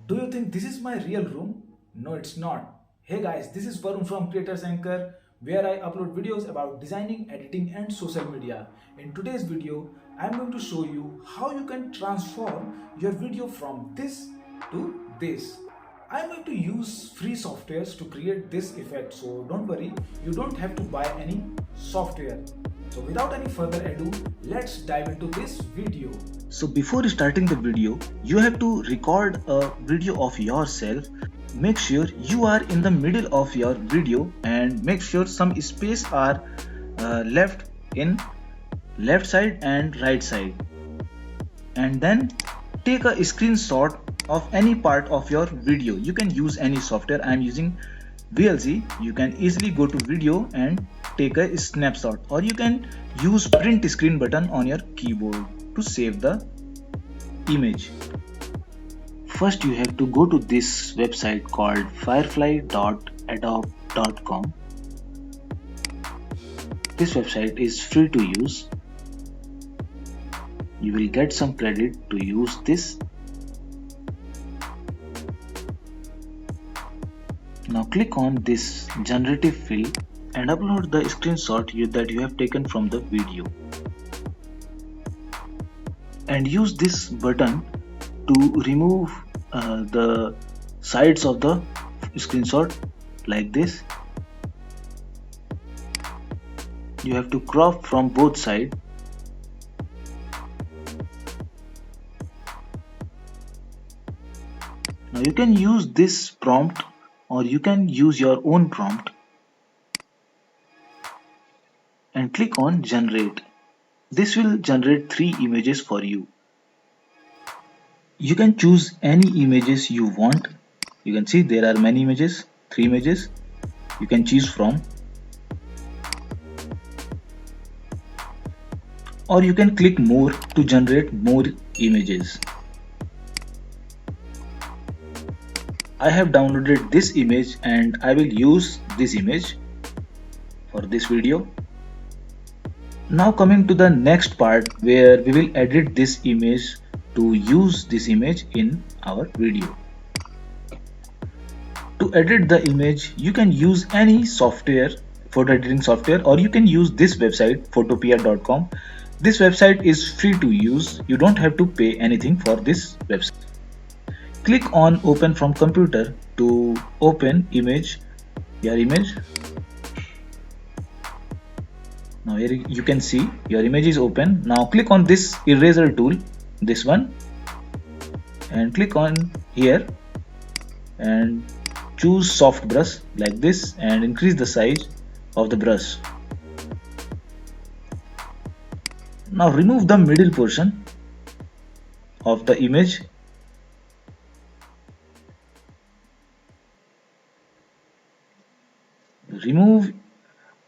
Do you think this is my real room? No, it's not. Hey guys, this is Varun from Creators Anchor, where I upload videos about designing, editing, and social media. In today's video, I'm going to show you how you can transform your video from this to this. I'm going to use free softwares to create this effect, so don't worry, you don't have to buy any software. So without any further ado, let's dive into this video. So before starting the video, you have to record a video of yourself. Make sure you are in the middle of your video and make sure some space are left in left side and right side. And then take a screenshot of any part of your video. You can use any software. I am using VLC. You can easily go to video and take a snapshot, or you can use print screen button on your keyboard to save the image. First you have to go to this website called firefly.adobe.com. This website is free to use. You will get some credit to use this. Now click on this generative field and upload the screenshot that you have taken from the video. And use this button to remove the sides of the screenshot like this. You have to crop from both sides. Now you can use this prompt or you can use your own prompt and click on generate. This will generate 3 images for you. You can choose any images you want. You can see there are many images, 3 images you can choose from. Or you can click more to generate more images. I have downloaded this image and I will use this image for this video. Now coming to the next part where we will edit this image to use this image in our video. To edit the image, you can use any software, photo editing software, or you can use this website photopia.com. This website is free to use. You don't have to pay anything for this website. Click on open from computer to open your image. Now here you can see your image is open. Now click on this eraser tool, this one, and click on here and choose soft brush like this and increase the size of the brush. Now remove the middle portion of the image. Remove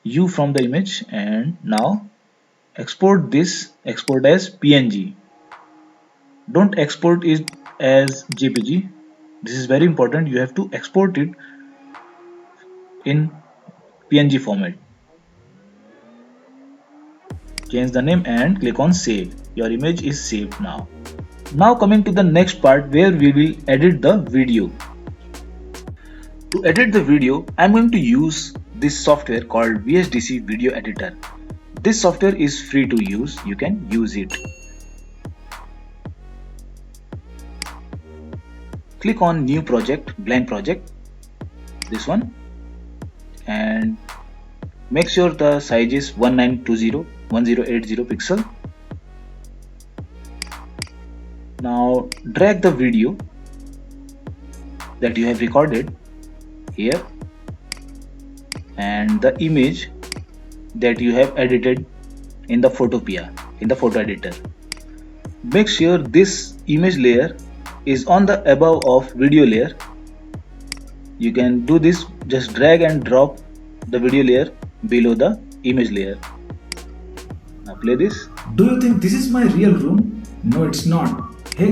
you from the image and now export as PNG. Don't export it as JPG. This is very important. You have to export it in PNG format. Change the name and click on save. Your image is saved now. Now coming to the next part where we will edit the video. To edit the video, I am going to use this software called VSDC Video Editor. This software is free to use. You can use it. Click on new project, blank project, this one, and make sure the size is 1080 pixel. Now drag the video that you have recorded here and the image that you have edited in the Photopia, in the photo editor. Make sure this image layer is on the above of video layer. You can do this, just drag and drop the video layer below the image layer. Now play this. Do you think this is my real room? No, it's not. Hey.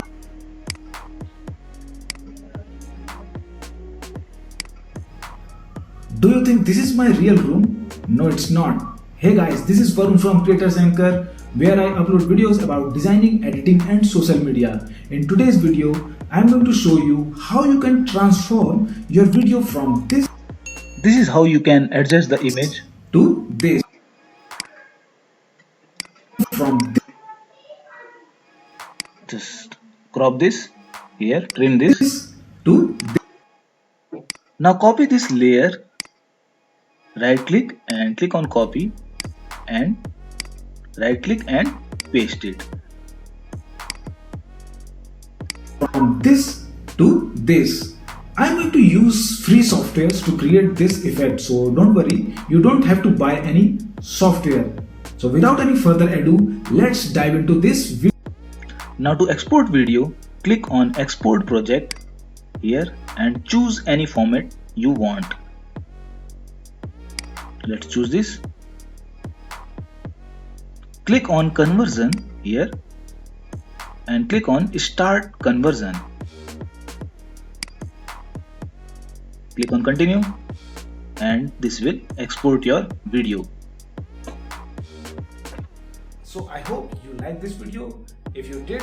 Do you think this is my real room? No, it's not. Hey guys, this is Varun from Creators Anchor, where I upload videos about designing, editing, and social media. In today's video, I'm going to show you how you can transform your video from this This is how you can adjust the image. to this, from Just crop this here, trim this. this to this. Now copy this layer, right click and click on copy, and right click and paste it. From this to this. I'm going to use free softwares to create this effect, so don't worry, you don't have to buy any software. So without any further ado, let's dive into this video. Now to export video, click on export project here and choose any format you want. Let's choose this. Click on conversion here and click on start conversion. Click on continue and this will export your video. So I hope you like this video. If you did,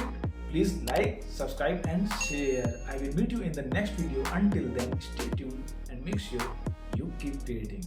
please like, subscribe and share. I will meet you in the next video. Until then, stay tuned and make sure you keep creating.